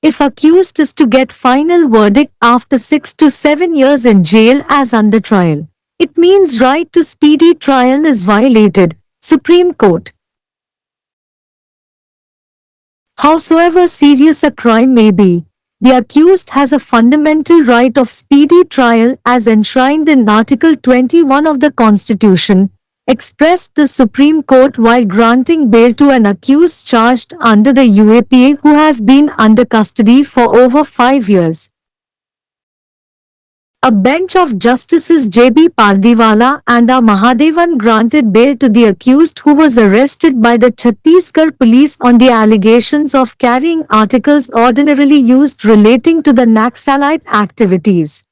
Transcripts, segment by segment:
If accused is to get final verdict after 6 to 7 years in jail as under trial, it means right to speedy trial is violated. Supreme Court. Howsoever serious a crime may be, the accused has a fundamental right of speedy trial as enshrined in Article 21 of the Constitution, expressed the Supreme Court while granting bail to an accused charged under the UAPA who has been under custody for over 5 years. A bench of Justices J.B. Pardiwala and R. Mahadevan granted bail to the accused who was arrested by the Chhattisgarh police on the allegations of carrying articles ordinarily used relating to the Naxalite activities.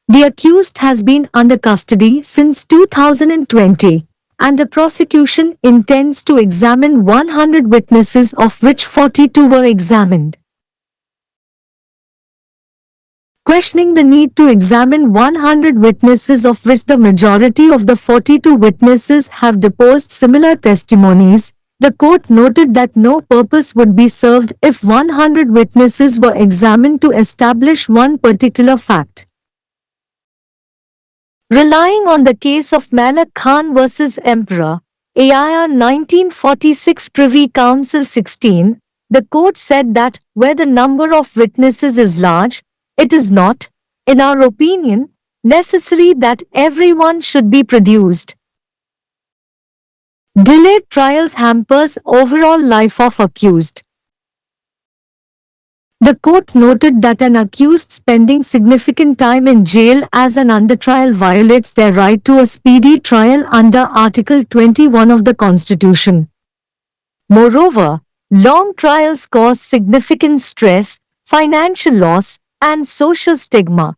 The accused has been under custody since 2020, and the prosecution intends to examine 100 witnesses, of which 42 were examined. Questioning the need to examine 100 witnesses, of which the majority of the 42 witnesses have deposed similar testimonies, the court noted that no purpose would be served if 100 witnesses were examined to establish one particular fact. Relying on the case of Malak Khan vs. Emperor, AIR 1946 Privy Council 16, the court said that where the number of witnesses is large, it is not, in our opinion, necessary that everyone should be produced. Delayed trials hampers overall life of accused. The court noted that an accused spending significant time in jail as an under trial violates their right to a speedy trial under Article 21 of the Constitution. Moreover, long trials cause significant stress, financial loss, and social stigma.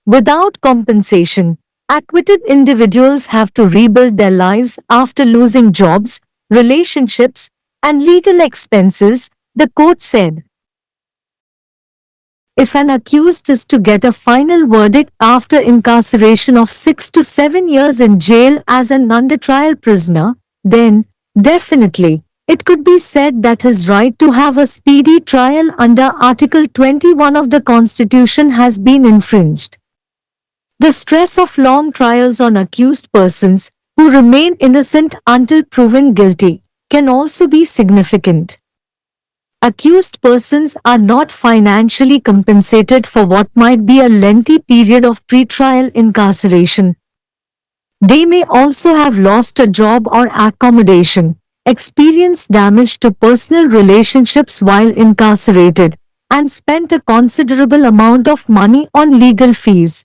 Without compensation, acquitted individuals have to rebuild their lives after losing jobs, relationships, and legal expenses, the court said. If an accused is to get a final verdict after incarceration of 6 to 7 years in jail as an under trial prisoner, then, definitely, it could be said that his right to have a speedy trial under Article 21 of the Constitution has been infringed. The stress of long trials on accused persons, who remain innocent until proven guilty, can also be significant. Accused persons are not financially compensated for what might be a lengthy period of pre-trial incarceration. They may also have lost a job or accommodation, experienced damage to personal relationships while incarcerated, and spent a considerable amount of money on legal fees.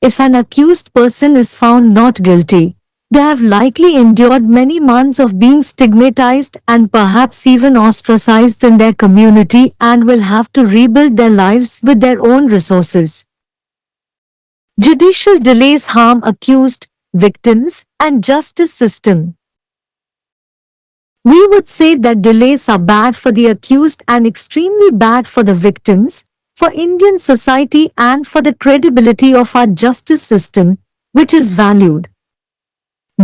If an accused person is found not guilty, they have likely endured many months of being stigmatized and perhaps even ostracized in their community and will have to rebuild their lives with their own resources. Judicial delays harm accused, victims, and justice system. We would say that delays are bad for the accused and extremely bad for the victims, for Indian society and for the credibility of our justice system, which is valued.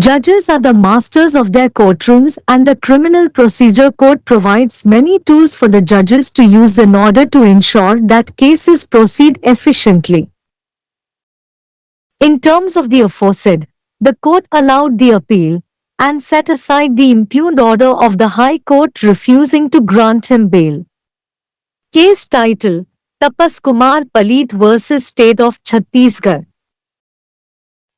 Judges are the masters of their courtrooms, and the Criminal Procedure Code provides many tools for the judges to use in order to ensure that cases proceed efficiently. In terms of the aforesaid, the court allowed the appeal and set aside the impugned order of the High Court refusing to grant him bail. Case title: Tapas Kumar Palit vs. State of Chhattisgarh.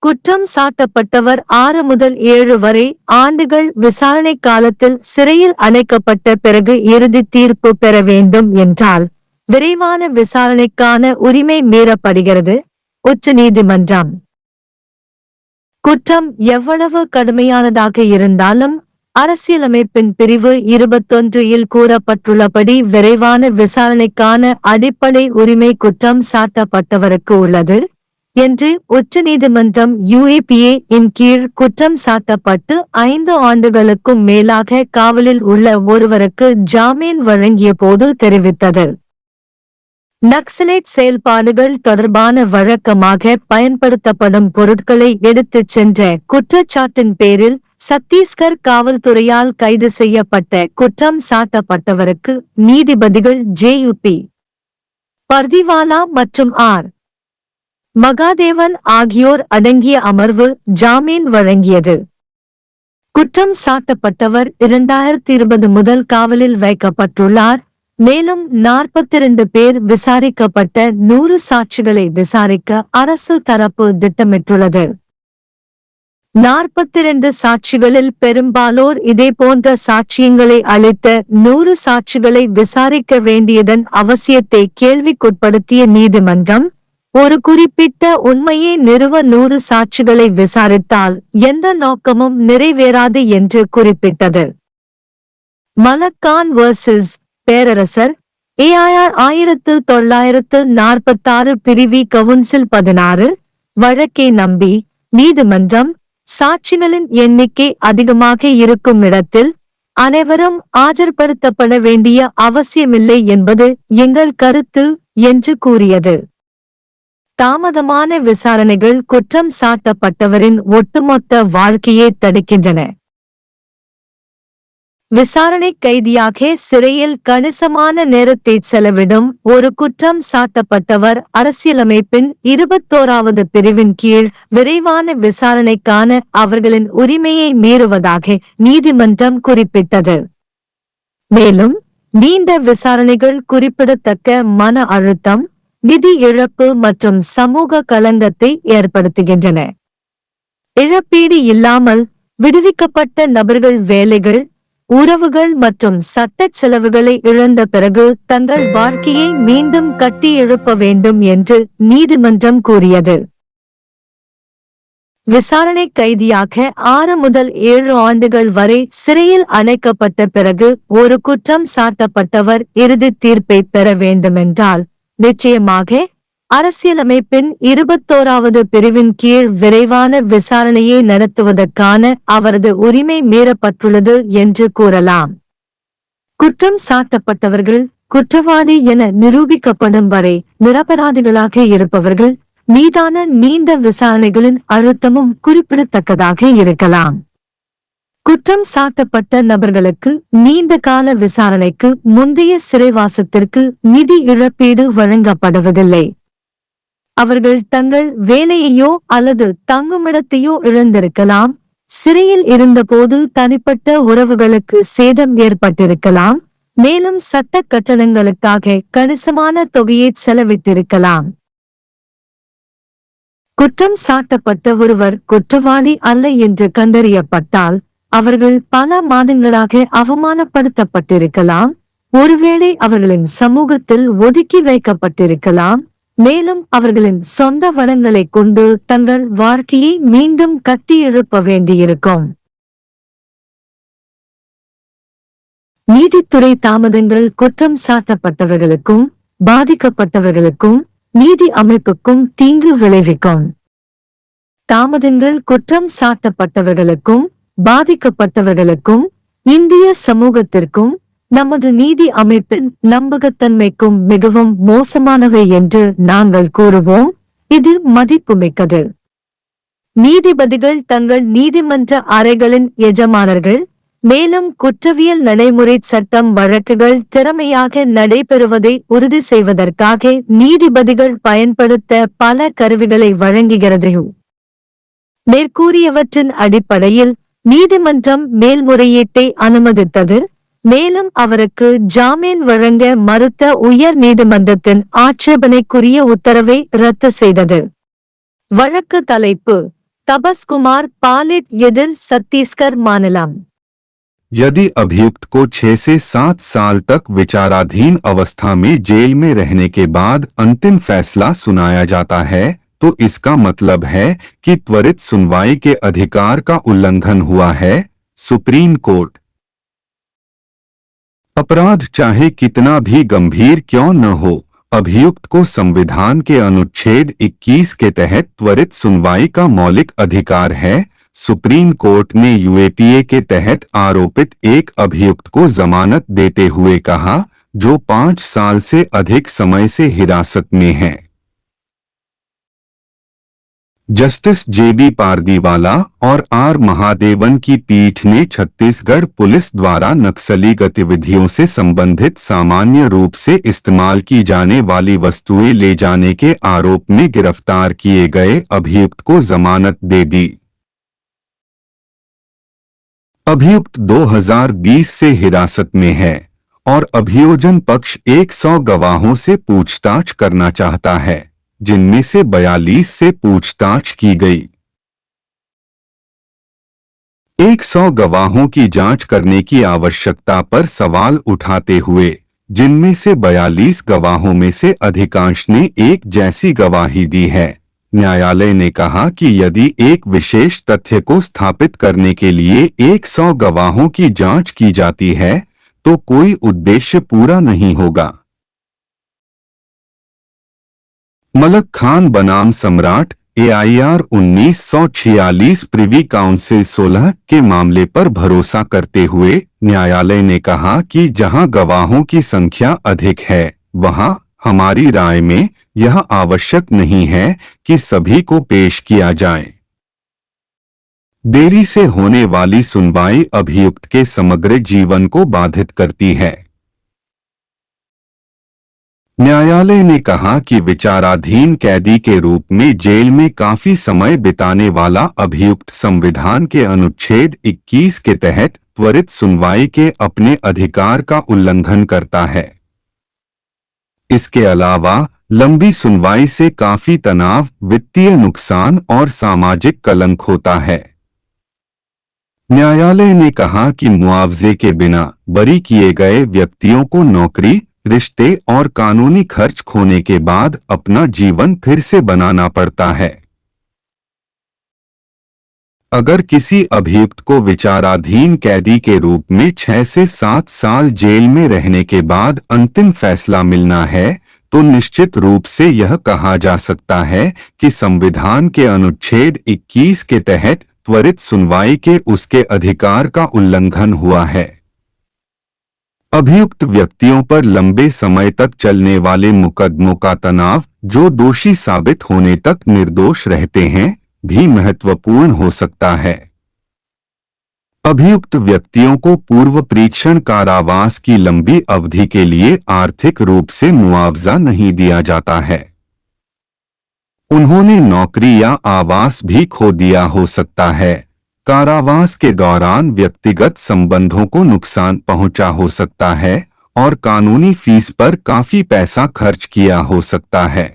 குற்றம் சாட்டப்பட்டவர் 6 முதல் 7 வரை ஆண்டுகள் விசாரணை காலத்தில் சிறையில் அடைக்கப்பட்ட பிறகு இறுதி தீர்ப்பு பெற வேண்டும் என்றால் விரைவான விசாரணைக்கான உரிமை மீறப்படுகிறது. உச்சநீதிமன்றம். குற்றம் எவ்வளவு கடுமையானதாக இருந்தாலும் அரசியலமைப்பின் பிரிவு 21 கூறப்பட்டுள்ளபடி விரைவான விசாரணைக்கான அடிப்படை உரிமை குற்றம் சாட்டப்பட்டவருக்கு உள்ளது என்று உச்சநீதிமன்றம் UAPA இன் கீழ் குற்றம் சாட்டப்பட்டு 5 ஆண்டுகளுக்கும் மேலாக காவலில் உள்ள ஒருவருக்கு ஜாமீன் வழங்கிய போது தெரிவித்தது. நக்சலைட் செயல்பாடுகள் தொடர்பான வழக்கமாக பயன்படுத்தப்படும் பொருட்களை எடுத்துச் சென்ற குற்றச்சாட்டின் பேரில் சத்தீஸ்கர் காவல்துறையால் கைது செய்யப்பட்ட குற்றம் சாட்டப்பட்டவருக்கு நீதிபதிகள் ஜே.யு.பி. பர்திவாலா மற்றும் ஆர். மகாதேவன் ஆகியோர் அடங்கிய அமர்வு ஜாமீன் வழங்கியது. குற்றம் சாட்டப்பட்டவர் 2020 முதல் காவலில் வைக்கப்பட்டுள்ளார். மேலும் 42 பேர் விசாரிக்கப்பட்ட 100 சாட்சிகளை விசாரிக்க அரசு தரப்பு திட்டமிட்டுள்ளது. 42 சாட்சிகளில் பெரும்பாலோர் இதேபோன்ற சாட்சியங்களை அளித்த 100 சாட்சிகளை விசாரிக்க வேண்டியதன் அவசியத்தை கேள்விக்குட்படுத்திய நீதிமன்றம், ஒரு குறிப்பிட்ட உண்மையை நிறுவ 100 சாட்சிகளை விசாரித்தால் எந்த நோக்கமும் நிறைவேறாது என்று குறிப்பிட்டது. மலக்கான் vs. பேரரசர் ஏ.ஆர். 1946 பிரிவி கவுன்சில் 16 வழக்கை நம்பி நீதிமன்றம், சாட்சிகளின் எண்ணிக்கை அதிகமாக இருக்கும் இடத்தில் அனைவரும் ஆஜர்படுத்தப்பட வேண்டிய அவசியமில்லை என்பது எங்கள் கருத்து என்று கூறியது. தாமதமான விசாரணைகள் குற்றம் சாட்டப்பட்டவரின் ஒட்டுமொத்த வாழ்க்கையை தடுக்கின்றன. விசாரணை கைதியாக சிறையில் கணிசமான நேரத்தை செலவிடும் ஒரு குற்றம் சாட்டப்பட்டவர் அரசியலமைப்பின் 21வது பிரிவின் கீழ் விரைவான விசாரணைக்கான அவர்களின் உரிமையை மீறுவதாக நீதிமன்றம் குறிப்பிட்டது. மேலும் நீண்ட விசாரணைகள் குறிப்பிடத்தக்க மன அழுத்தம், நிதி இழப்பு மற்றும் சமூக களங்கத்தை ஏற்படுத்துகின்றன. இழப்பீடு இல்லாமல் விடுவிக்கப்பட்ட நபர்கள் வேலைகள், உறவுகள் மற்றும் சட்டச் செலவுகளை இழந்த பிறகு தங்கள் வாழ்க்கையை மீண்டும் கட்டி எழுப்ப வேண்டும் என்று நீதிமன்றம் கூறியது. விசாரணை கைதியாக 6 முதல் 7 ஆண்டுகள் வரை சிறையில் அடைக்கப்பட்ட பிறகு ஒரு குற்றம் சாட்டப்பட்டவர் இறுதி தீர்ப்பை பெற வேண்டுமென்றால், நிச்சயமாக அரசியலமைப்பின் 21வது பிரிவின் கீழ் விரைவான விசாரணையை நடத்துவதற்கான அவரது உரிமை மீறப்பட்டுள்ளது என்று கூறலாம். குற்றம் சாட்டப்பட்டவர்கள் குற்றவாளி என நிரூபிக்கப்படும் வரை நிரபராதிகளாக இருப்பவர்கள் மீதான நீண்ட விசாரணைகளின் அழுத்தமும் குறிப்பிடத்தக்கதாக இருக்கலாம். குற்றம் சாட்டப்பட்ட நபர்களுக்கு நீண்ட கால விசாரணைக்கு முந்தைய சிறைவாசத்திற்கு நிதி இழப்பீடு வழங்கப்படுவதில்லை. அவர்கள் தங்கள் வேலையையோ அல்லது தங்குமிடத்தையோ இழந்திருக்கலாம், சிறையில் இருந்தபோது தனிப்பட்ட உறவுகளுக்கு சேதம் ஏற்பட்டிருக்கலாம், மேலும் சட்ட கட்டணங்களுக்காக கணிசமான தொகையை செலவிட்டிருக்கலாம். குற்றம் சாட்டப்பட்ட ஒருவர் குற்றவாளி அல்ல என்று கண்டறியப்பட்டால் அவர்கள் பல மாதங்களாக அவமானப்படுத்தப்பட்டிருக்கலாம், ஒருவேளை அவர்களின் சமூகத்தில் ஒதுக்கி வைக்கப்பட்டிருக்கலாம், மேலும் அவர்களின் சொந்த வளங்களை கொண்டு தங்கள் வாழ்க்கையை மீண்டும் கட்டி எழுப்ப வேண்டியிருக்கும். நீதித்துறை தாமதங்கள் குற்றம் சாட்டப்பட்டவர்களுக்கும் பாதிக்கப்பட்டவர்களுக்கும் நீதி அமைப்புக்கும் தீங்கு விளைவிக்கும். தாமதங்கள் குற்றம் சாட்டப்பட்டவர்களுக்கும் பாதிக்கப்பட்டவர்களுக்கும் இந்திய சமூகத்திற்கும் நமது நீதி அமைப்பின் நம்பகத்தன்மைக்கும் மிகவும் மோசமானவை என்று நாங்கள் கூறுவோம். இது மதிப்புமிக்கது. நீதிபதிகள் தங்கள் நீதிமன்ற அறைகளின் எஜமானர்கள், மேலும் குற்றவியல் நடைமுறை சட்டம் வழக்குகள் திறமையாக நடைபெறுவதை உறுதி செய்வதற்காக நீதிபதிகள் பயன்படுத்த பல கருவிகளை வழங்குகிறது. மேற்கூறியவற்றின் அடிப்படையில் நீதிமன்றம் மேல்முறையீட்டை அனுமதித்தது, மேலும் அவருக்கு ஜாமீன் வழங்க மறுத்த உயர் நீதிமன்றத்தின் ஆட்சேபனைக்குரிய உத்தரவை ரத்து செய்தது. வழக்கு தலைப்பு: தபஸ்குமார் பாலிட் எதிர் छत्तीसगढ़ मामला। यदि अभियुक्त को 6 से 7 साल तक विचाराधीन अवस्था में जेल में रहने के बाद अंतिम फैसला सुनाया जाता है तो इसका मतलब है कि त्वरित सुनवाई के अधिकार का उल्लंघन हुआ है। Supreme court. अपराध चाहे कितना भी गंभीर क्यों न हो, अभियुक्त को संविधान के अनुच्छेद 21 के तहत त्वरित सुनवाई का मौलिक अधिकार है। सुप्रीम कोर्ट ने यूएपीए के तहत आरोपित एक अभियुक्त को जमानत देते हुए कहा, जो 5 साल से अधिक समय से हिरासत में है। जस्टिस जेबी पारदीवाला और आर महादेवन की पीठ ने छत्तीसगढ़ पुलिस द्वारा नक्सली गतिविधियों से संबंधित सामान्य रूप से इस्तेमाल की जाने वाली वस्तुएं ले जाने के आरोप में गिरफ्तार किए गए अभियुक्त को जमानत दे दी। अभियुक्त 2020 से हिरासत में है और अभियोजन पक्ष 100 गवाहों से पूछताछ करना चाहता है, जिनमें से 42 से पूछताछ की गई। 100 गवाहों की जांच करने की आवश्यकता पर सवाल उठाते हुए, जिनमें से 42 गवाहों में से अधिकांश ने एक जैसी गवाही दी है, न्यायालय ने कहा कि यदि एक विशेष तथ्य को स्थापित करने के लिए 100 गवाहों की जांच की जाती है तो कोई उद्देश्य पूरा नहीं होगा। मलक खान बनाम सम्राट AIR 1946 प्रिवी काउंसिल 16 के मामले पर भरोसा करते हुए न्यायालय ने कहा कि जहां गवाहों की संख्या अधिक है, वहां हमारी राय में यह आवश्यक नहीं है कि सभी को पेश किया जाए। देरी से होने वाली सुनवाई अभियुक्त के समग्र जीवन को बाधित करती है। न्यायालय ने कहा कि विचाराधीन कैदी के रूप में जेल में काफी समय बिताने वाला अभियुक्त संविधान के अनुच्छेद 21 के तहत त्वरित सुनवाई के अपने अधिकार का उल्लंघन करता है। इसके अलावा लंबी सुनवाई से काफी तनाव, वित्तीय नुकसान और सामाजिक कलंक होता है। न्यायालय ने कहा कि मुआवजे के बिना बरी किए गए व्यक्तियों को नौकरी, रिश्ते और कानूनी खर्च खोने के बाद अपना जीवन फिर से बनाना पड़ता है। अगर किसी अभियुक्त को विचाराधीन कैदी के रूप में 6 से 7 साल जेल में रहने के बाद अंतिम फैसला मिलना है, तो निश्चित रूप से यह कहा जा सकता है कि संविधान के अनुच्छेद 21 के तहत त्वरित सुनवाई के उसके अधिकार का उल्लंघन हुआ है। अभियुक्त व्यक्तियों पर लंबे समय तक चलने वाले मुकदमों का तनाव, जो दोषी साबित होने तक निर्दोष रहते हैं, भी महत्वपूर्ण हो सकता है। अभियुक्त व्यक्तियों को पूर्व प्रेक्षण कारावास की लंबी अवधि के लिए आर्थिक रूप से मुआवजा नहीं दिया जाता है। उन्होंने नौकरी या आवास भी खो दिया हो सकता है। कारावास के दौरान व्यक्तिगत संबंधों को नुकसान पहुंचा हो सकता है और कानूनी फीस पर काफी पैसा खर्च किया हो सकता है।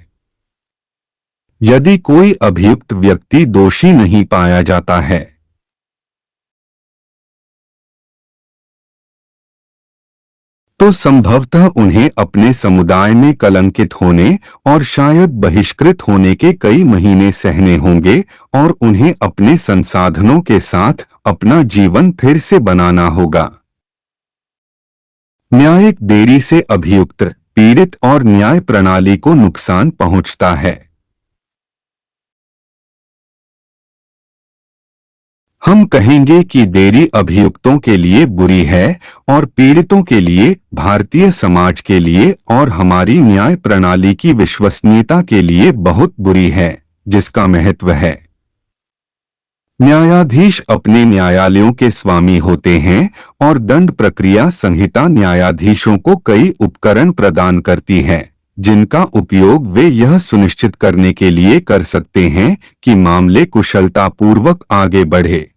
यदि कोई अभियुक्त व्यक्ति दोषी नहीं पाया जाता है, तो संभवतः उन्हें अपने समुदाय में कलंकित होने और शायद बहिष्कृत होने के कई महीने सहने होंगे और उन्हें अपने संसाधनों के साथ अपना जीवन फिर से बनाना होगा। न्यायिक देरी से अभियुक्त, पीड़ित और न्याय प्रणाली को नुकसान पहुंचता है। हम कहेंगे कि देरी अभियुक्तों के लिए बुरी है और पीड़ितों के लिए, भारतीय समाज के लिए और हमारी न्याय प्रणाली की विश्वसनीयता के लिए बहुत बुरी है, जिसका महत्व है। न्यायाधीश अपने न्यायालयों के स्वामी होते हैं और दंड प्रक्रिया संहिता न्यायाधीशों को कई उपकरण प्रदान करती है, जिनका उपयोग वे यह सुनिश्चित करने के लिए कर सकते हैं कि मामले कुशलतापूर्वक आगे बढ़े।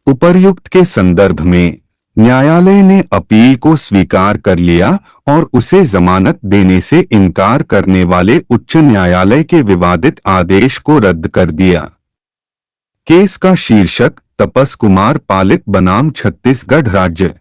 उपर्युक्त के संदर्भ में न्यायालय ने अपील को स्वीकार कर लिया और उसे जमानत देने से इनकार करने वाले उच्च न्यायालय के विवादित आदेश को रद्द कर दिया। केस का शीर्षक तपस कुमार पालित बनाम छत्तीसगढ़ राज्य।